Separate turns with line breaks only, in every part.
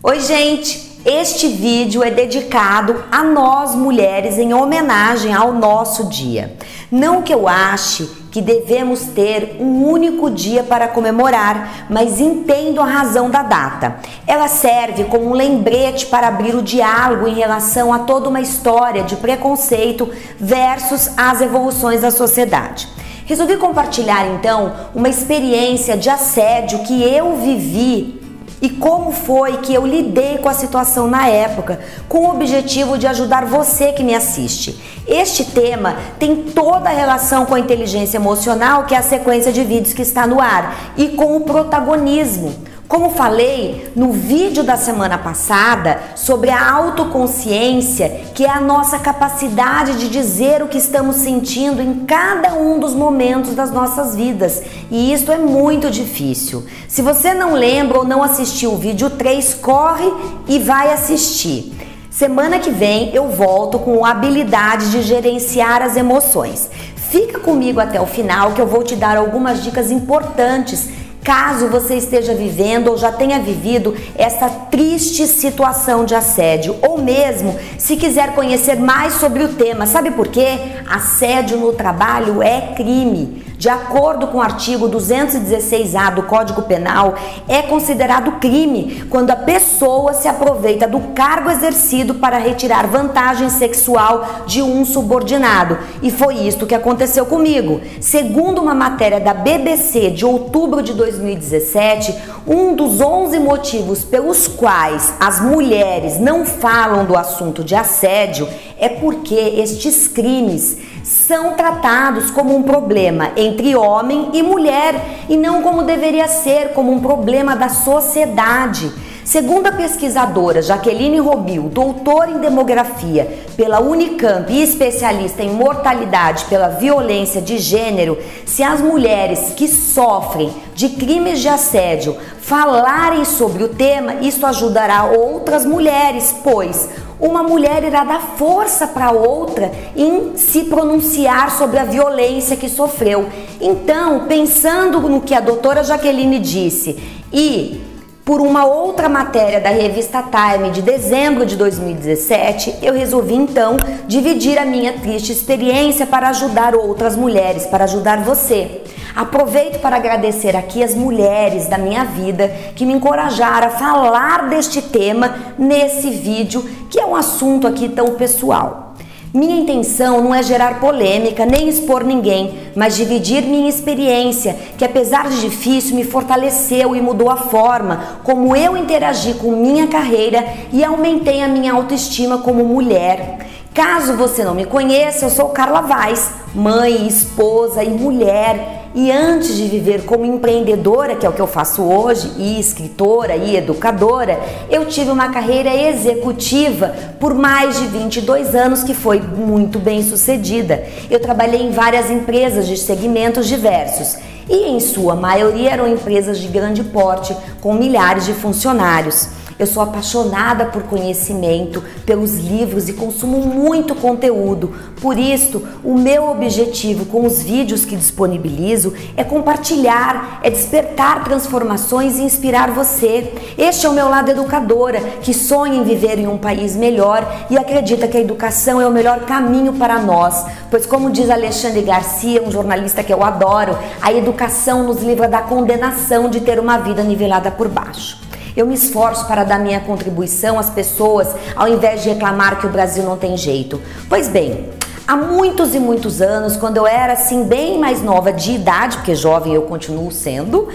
Oi, gente! Este vídeo é dedicado a nós mulheres em homenagem ao nosso dia. Não que eu ache que devemos ter um único dia para comemorar, mas entendo a razão da data. Ela serve como um lembrete para abrir o diálogo em relação a toda uma história de preconceito versus as evoluções da sociedade. Resolvi compartilhar então uma experiência de assédio que eu vivi e como foi que eu lidei com a situação na época, com o objetivo de ajudar você que me assiste. Este tema tem toda a relação com a inteligência emocional, que é a sequência de vídeos que está no ar, e com o protagonismo. Como falei no vídeo da semana passada sobre a autoconsciência, que é a nossa capacidade de dizer o que estamos sentindo em cada um dos momentos das nossas vidas. E isso é muito difícil. Se você não lembra ou não assistiu o vídeo 3, corre e vai assistir. Semana que vem eu volto com a habilidade de gerenciar as emoções. Fica comigo até o final que eu vou te dar algumas dicas importantes caso você esteja vivendo ou já tenha vivido essa triste situação de assédio, ou mesmo se quiser conhecer mais sobre o tema. Sabe por quê? Assédio no trabalho é crime. De acordo com o artigo 216A do Código Penal, é considerado crime quando a pessoa se aproveita do cargo exercido para retirar vantagem sexual de um subordinado. E foi isto que aconteceu comigo. Segundo uma matéria da BBC de outubro de 2017, um dos 11 motivos pelos quais as mulheres não falam do assunto de assédio é porque estes crimes são tratados como um problema entre homem e mulher e não como deveria ser, como um problema da sociedade. Segundo a pesquisadora Jaqueline Robil, doutora em demografia pela Unicamp e especialista em mortalidade pela violência de gênero, se as mulheres que sofrem de crimes de assédio falarem sobre o tema, isso ajudará outras mulheres, pois uma mulher irá dar força para outra em se pronunciar sobre a violência que sofreu. Então, pensando no que a doutora Jaqueline disse e por uma outra matéria da revista Time de dezembro de 2017, eu resolvi então dividir a minha triste experiência para ajudar outras mulheres, para ajudar você. Aproveito para agradecer aqui as mulheres da minha vida que me encorajaram a falar deste tema nesse vídeo, que é um assunto aqui tão pessoal. Minha intenção não é gerar polêmica nem expor ninguém, mas dividir minha experiência, que apesar de difícil me fortaleceu e mudou a forma como eu interagi com minha carreira e aumentei a minha autoestima como mulher. Caso você não me conheça, eu sou Carla Vaz, mãe, esposa e mulher. E antes de viver como empreendedora, que é o que eu faço hoje, e escritora e educadora, eu tive uma carreira executiva por mais de 22 anos que foi muito bem sucedida. Eu trabalhei em várias empresas de segmentos diversos e em sua maioria eram empresas de grande porte com milhares de funcionários. Eu sou apaixonada por conhecimento, pelos livros e consumo muito conteúdo. Por isso, o meu objetivo com os vídeos que disponibilizo é compartilhar, é despertar transformações e inspirar você. Este é o meu lado educadora, que sonha em viver em um país melhor e acredita que a educação é o melhor caminho para nós. Pois como diz Alexandre Garcia, um jornalista que eu adoro, a educação nos livra da condenação de ter uma vida nivelada por baixo. Eu me esforço para dar minha contribuição às pessoas, ao invés de reclamar que o Brasil não tem jeito. Pois bem, há muitos e muitos anos, quando eu era assim bem mais nova de idade, porque jovem eu continuo sendo,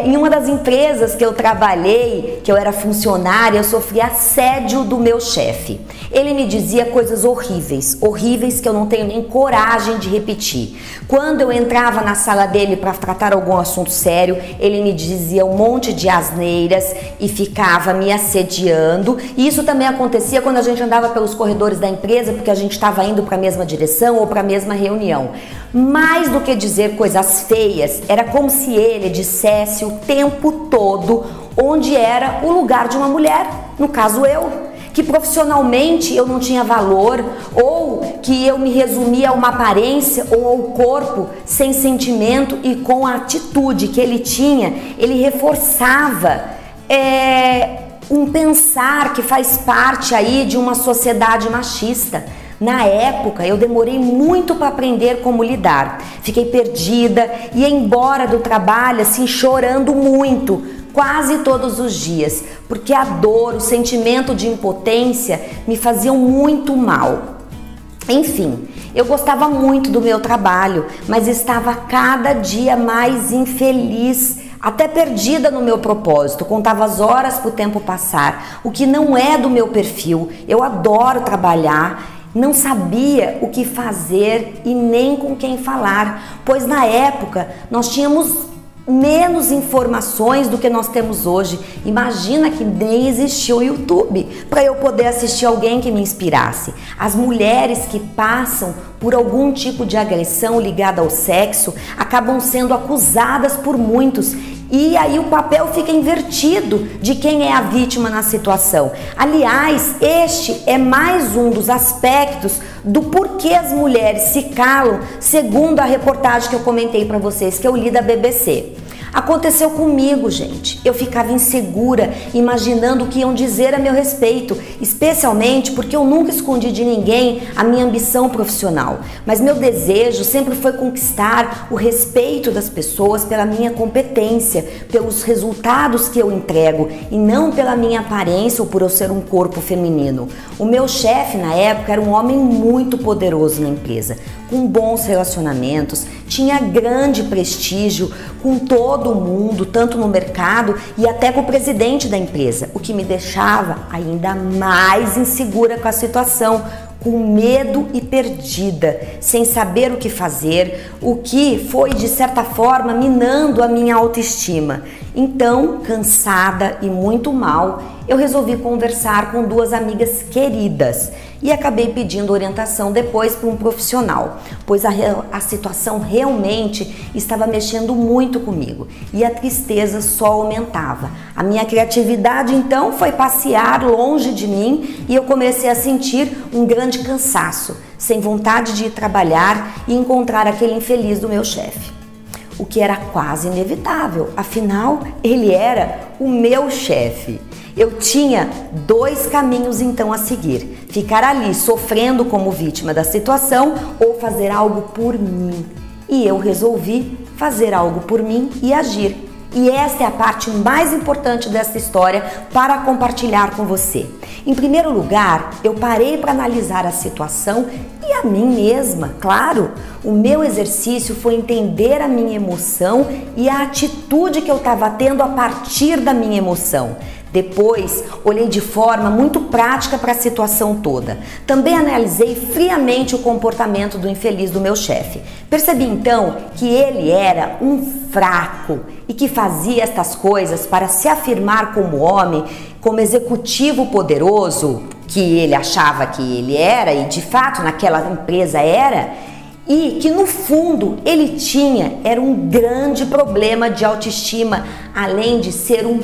em uma das empresas que eu trabalhei, que eu era funcionária, eu sofri assédio do meu chefe. Ele me dizia coisas horríveis, horríveis que eu não tenho nem coragem de repetir. Quando eu entrava na sala dele para tratar algum assunto sério, ele me dizia um monte de asneiras e ficava me assediando. E isso também acontecia quando a gente andava pelos corredores da empresa, porque a gente estava indo para a mesma direção ou para a mesma reunião. Mais do que dizer coisas feias, era como se ele dissesse o tempo todo onde era o lugar de uma mulher, no caso eu, que profissionalmente eu não tinha valor, ou que eu me resumia a uma aparência ou ao corpo sem sentimento, e com a atitude que ele tinha, ele reforçava um pensar que faz parte aí de uma sociedade machista. Na época, eu demorei muito para aprender como lidar. Fiquei perdida, ia embora do trabalho assim chorando muito, quase todos os dias, porque a dor, o sentimento de impotência me faziam muito mal. Enfim, eu gostava muito do meu trabalho, mas estava cada dia mais infeliz, até perdida no meu propósito. Contava as horas para o tempo passar, o que não é do meu perfil. Eu adoro trabalhar, não sabia o que fazer e nem com quem falar, pois na época nós tínhamos menos informações do que nós temos hoje. Imagina que nem existia o YouTube para eu poder assistir alguém que me inspirasse. As mulheres que passam por algum tipo de agressão ligada ao sexo acabam sendo acusadas por muitos. E aí o papel fica invertido de quem é a vítima na situação. Aliás, este é mais um dos aspectos do porquê as mulheres se calam, segundo a reportagem que eu comentei para vocês, que eu li da BBC. Aconteceu comigo, gente. Eu ficava insegura, imaginando o que iam dizer a meu respeito, especialmente porque eu nunca escondi de ninguém a minha ambição profissional. Mas meu desejo sempre foi conquistar o respeito das pessoas pela minha competência, pelos resultados que eu entrego e não pela minha aparência ou por eu ser um corpo feminino. O meu chefe na época era um homem muito poderoso na empresa, com bons relacionamentos, tinha grande prestígio com todo mundo, tanto no mercado e até com o presidente da empresa, o que me deixava ainda mais insegura com a situação, com medo e perdida, sem saber o que fazer, o que foi de certa forma minando a minha autoestima. Então, cansada e muito mal, eu resolvi conversar com duas amigas queridas e acabei pedindo orientação depois para um profissional, pois a situação realmente estava mexendo muito comigo e a tristeza só aumentava. A minha criatividade então foi passear longe de mim e eu comecei a sentir um grande cansaço, sem vontade de ir trabalhar e encontrar aquele infeliz do meu chefe. O que era quase inevitável, afinal ele era o meu chefe. Eu tinha dois caminhos então a seguir: ficar ali sofrendo como vítima da situação ou fazer algo por mim. E eu resolvi fazer algo por mim e agir. E esta é a parte mais importante dessa história para compartilhar com você. Em primeiro lugar, eu parei para analisar a situação e a mim mesma, claro. O meu exercício foi entender a minha emoção e a atitude que eu estava tendo a partir da minha emoção. Depois, olhei de forma muito prática para a situação toda. Também analisei friamente o comportamento do infeliz do meu chefe. Percebi então que ele era um fraco e que fazia estas coisas para se afirmar como homem, como executivo poderoso, que ele achava que ele era e de fato naquela empresa era, e que no fundo ele era um grande problema de autoestima, além de ser um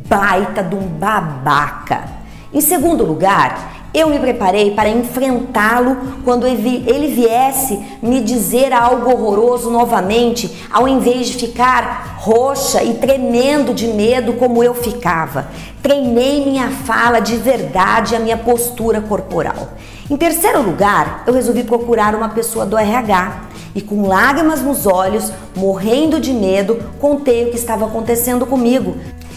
baita de um babaca. Em segundo lugar, eu me preparei para enfrentá-lo quando ele viesse me dizer algo horroroso novamente, ao invés de ficar roxa e tremendo de medo como eu ficava. Treinei minha fala de verdade e a minha postura corporal. Em terceiro lugar, eu resolvi procurar uma pessoa do RH e com lágrimas nos olhos, morrendo de medo, contei o que estava acontecendo comigo.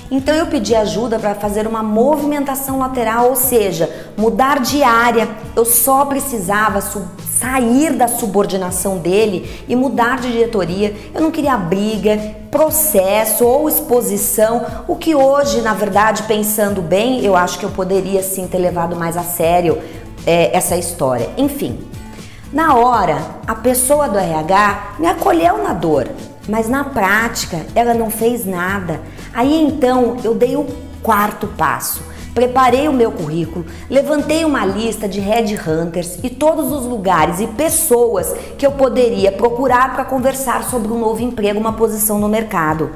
Então eu pedi ajuda para fazer uma movimentação lateral, ou seja, mudar de área. Eu só precisava sair da subordinação dele e mudar de diretoria. Eu não queria briga, processo ou exposição, o que hoje, na verdade, pensando bem, eu acho que eu poderia sim ter levado mais a sério essa história. Enfim, na hora, a pessoa do RH me acolheu na dor, mas na prática ela não fez nada. Aí então eu dei o quarto passo, preparei o meu currículo, levantei uma lista de headhunters e todos os lugares e pessoas que eu poderia procurar para conversar sobre um novo emprego, uma posição no mercado.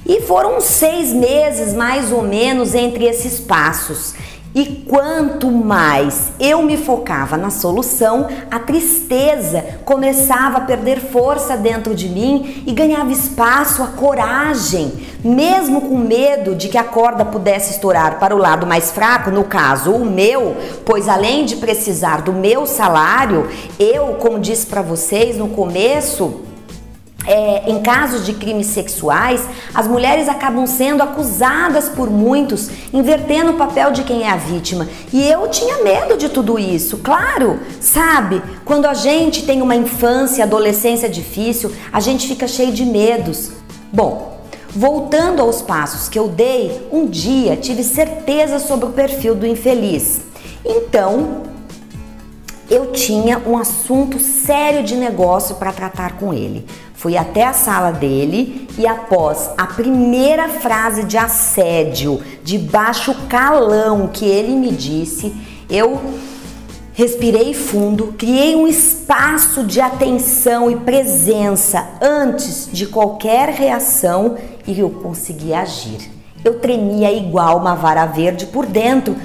E foram 6 meses mais ou menos entre esses passos. E quanto mais eu me focava na solução, a tristeza começava a perder força dentro de mim e ganhava espaço a coragem, mesmo com medo de que a corda pudesse estourar para o lado mais fraco, no caso o meu, pois além de precisar do meu salário, eu, como disse para vocês no começo, em casos de crimes sexuais, as mulheres acabam sendo acusadas por muitos, invertendo o papel de quem é a vítima. E eu tinha medo de tudo isso, claro, sabe? Quando a gente tem uma infância e adolescência difícil, a gente fica cheio de medos. Bom, voltando aos passos que eu dei, um dia tive certeza sobre o perfil do infeliz. Então, eu tinha um assunto sério de negócio para tratar com ele. Fui até a sala dele e após a primeira frase de assédio, de baixo calão que ele me disse, eu respirei fundo, criei um espaço de atenção e presença antes de qualquer reação e eu consegui agir. Eu tremia igual uma vara verde por dentro,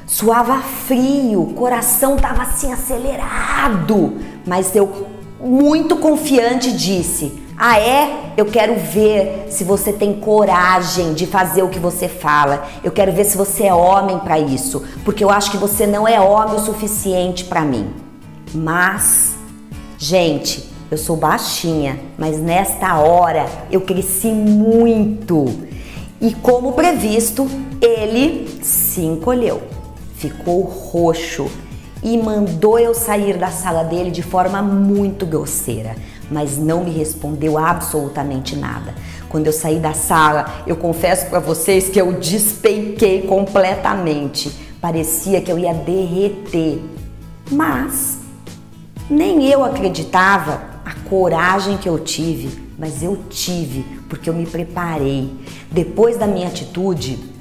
suava frio, o coração estava assim acelerado, mas eu muito confiante disse: ah é? Eu quero ver se você tem coragem de fazer o que você fala. Eu quero ver se você é homem para isso, porque eu acho que você não é homem o suficiente para mim. Mas, gente, eu sou baixinha, mas nesta hora eu cresci muito. E como previsto, ele se encolheu, ficou roxo e mandou eu sair da sala dele de forma muito grosseira, mas não me respondeu absolutamente nada. Quando eu saí da sala, eu confesso para vocês que eu despenquei completamente. Parecia que eu ia derreter, mas nem eu acreditava a coragem que eu tive, mas eu tive porque eu me preparei. Depois da minha atitude,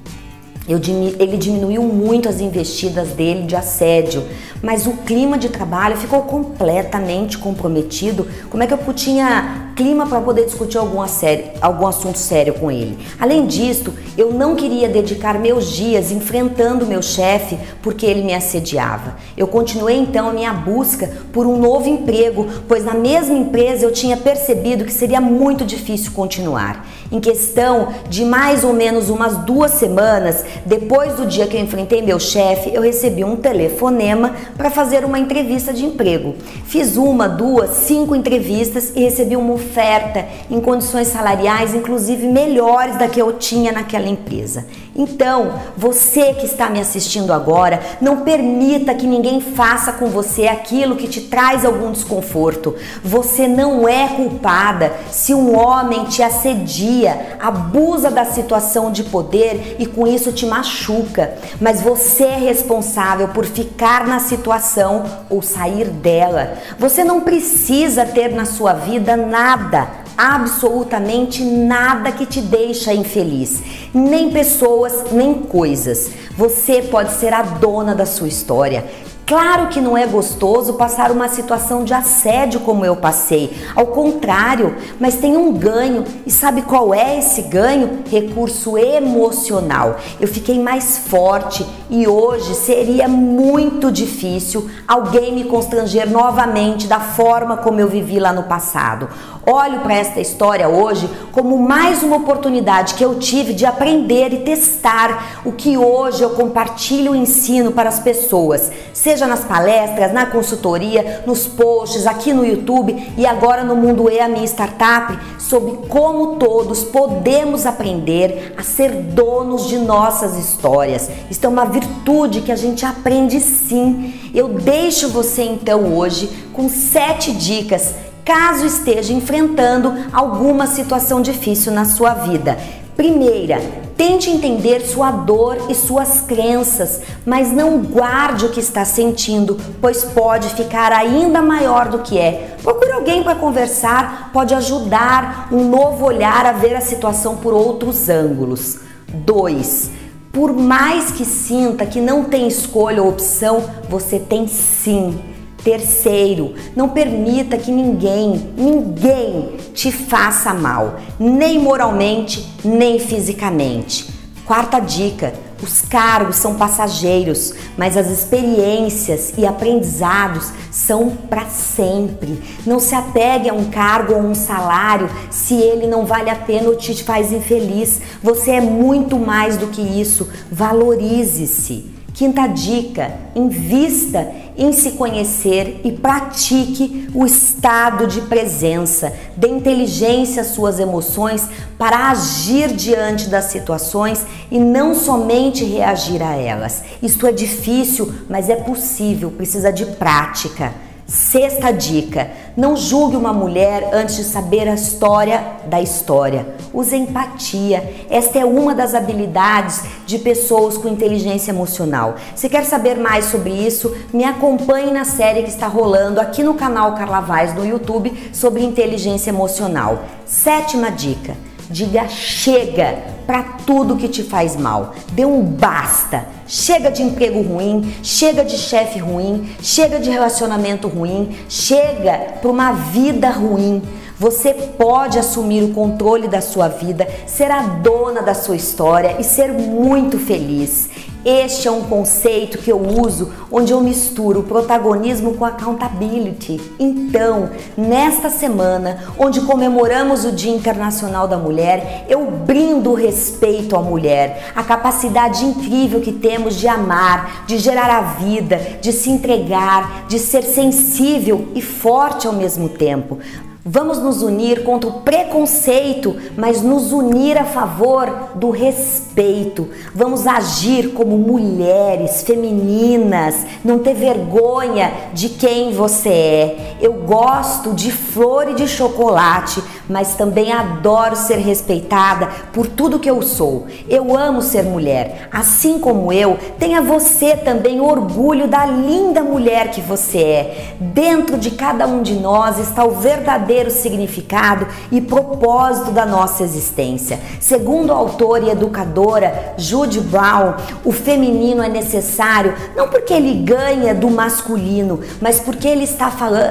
ele diminuiu muito as investidas dele de assédio, mas o clima de trabalho ficou completamente comprometido. Como é que eu tinha clima para poder discutir algum assunto sério com ele? Além disso, eu não queria dedicar meus dias enfrentando meu chefe porque ele me assediava. Eu continuei então a minha busca por um novo emprego, pois na mesma empresa eu tinha percebido que seria muito difícil continuar. Em questão de mais ou menos umas 2 semanas, depois do dia que eu enfrentei meu chefe, eu recebi um telefonema para fazer uma entrevista de emprego. Fiz 1, 2, 5 entrevistas e recebi uma oferta em condições salariais, inclusive melhores da que eu tinha naquela empresa. Então, você que está me assistindo agora, não permita que ninguém faça com você aquilo que te traz algum desconforto. Você não é culpada se um homem te assedia, abusa da situação de poder e com isso te machuca. Mas você é responsável por ficar na situação ou sair dela. Você não precisa ter na sua vida nada, absolutamente nada que te deixa infeliz, nem pessoas, nem coisas. Você pode ser a dona da sua história. Claro que não é gostoso passar uma situação de assédio como eu passei, ao contrário, mas tem um ganho. E sabe qual é esse ganho? Recurso emocional. Eu fiquei mais forte e hoje seria muito difícil alguém me constranger novamente da forma como eu vivi lá no passado. Olho para esta história hoje como mais uma oportunidade que eu tive de aprender e testar o que hoje eu compartilho e ensino para as pessoas, seja nas palestras, na consultoria, nos posts, aqui no YouTube e agora no Mundo E, a minha startup, sobre como todos podemos aprender a ser donos de nossas histórias. Isso é uma virtude que a gente aprende sim. Eu deixo você então hoje com 7 dicas caso esteja enfrentando alguma situação difícil na sua vida. Primeira, tente entender sua dor e suas crenças, mas não guarde o que está sentindo, pois pode ficar ainda maior do que é. Procure alguém para conversar, pode ajudar um novo olhar a ver a situação por outros ângulos. 2. Por mais que sinta que não tem escolha ou opção, você tem sim. Terceiro, não permita que ninguém te faça mal, nem moralmente, nem fisicamente. Quarta dica: os cargos são passageiros, mas as experiências e aprendizados são para sempre. Não se apegue a um cargo ou um salário se ele não vale a pena ou te faz infeliz. Você é muito mais do que isso. Valorize-se. Quinta dica: invista em se conhecer e pratique o estado de presença. Dê inteligência às suas emoções para agir diante das situações e não somente reagir a elas. Isto é difícil, mas é possível, precisa de prática. Sexta dica: não julgue uma mulher antes de saber a história da história. Use empatia. Esta é uma das habilidades de pessoas com inteligência emocional. Se quer saber mais sobre isso, me acompanhe na série que está rolando aqui no canal Carla Vaz no YouTube sobre inteligência emocional. Sétima dica: diga chega para tudo que te faz mal. Dê um basta. Chega de emprego ruim, chega de chefe ruim, chega de relacionamento ruim, chega para uma vida ruim. Você pode assumir o controle da sua vida, ser a dona da sua história e ser muito feliz. Este é um conceito que eu uso onde eu misturo o protagonismo com accountability. Então, nesta semana, onde comemoramos o Dia Internacional da Mulher, eu brindo o respeito à mulher, a capacidade incrível que temos de amar, de gerar a vida, de se entregar, de ser sensível e forte ao mesmo tempo. Vamos nos unir contra o preconceito, mas nos unir a favor do respeito. Vamos agir como mulheres femininas, não ter vergonha de quem você é. Eu gosto de flor e de chocolate, mas também adoro ser respeitada por tudo que eu sou. Eu amo ser mulher. Assim como eu, tenha você também orgulho da linda mulher que você é. Dentro de cada um de nós está o verdadeiro significado e propósito da nossa existência. Segundo a autora e educadora Judy Brown, o feminino é necessário não porque ele ganha do masculino, mas porque ele está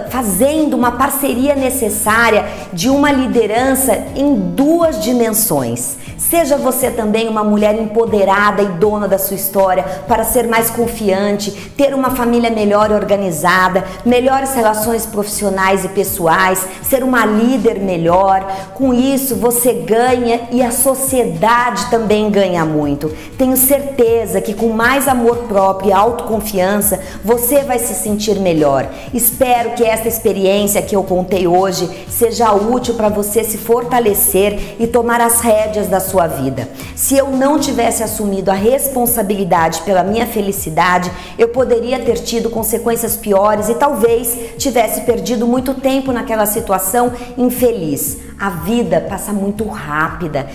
fazendo uma parceria necessária de uma liderança em duas dimensões. Seja você também uma mulher empoderada e dona da sua história para ser mais confiante, ter uma família melhor organizada, melhores relações profissionais e pessoais, ser uma líder melhor. Com isso você ganha e a sociedade também ganha muito. Tenho certeza que com mais amor próprio e autoconfiança você vai se sentir melhor. Espero que esta experiência que eu contei hoje seja útil para você se fortalecer e tomar as rédeas da sua vida. Se eu não tivesse assumido a responsabilidade pela minha felicidade, eu poderia ter tido consequências piores e talvez tivesse perdido muito tempo naquela situação infeliz. A vida passa muito rápida,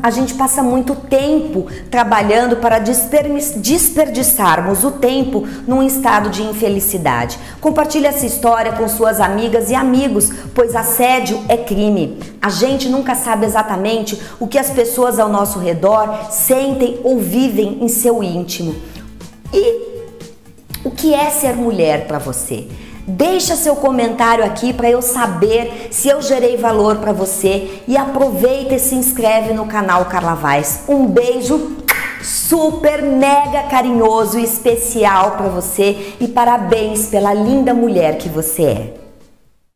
a gente passa muito tempo trabalhando para desperdiçarmos o tempo num estado de infelicidade. Compartilhe essa história com suas amigas e amigos, pois assédio é crime. A gente nunca sabe exatamente o que as pessoas ao nosso redor sentem ou vivem em seu íntimo. E o que é ser mulher para você? Deixa seu comentário aqui para eu saber se eu gerei valor para você e aproveita e se inscreve no canal Carla Vaz. Um beijo super mega carinhoso e especial para você e parabéns pela linda mulher que você é.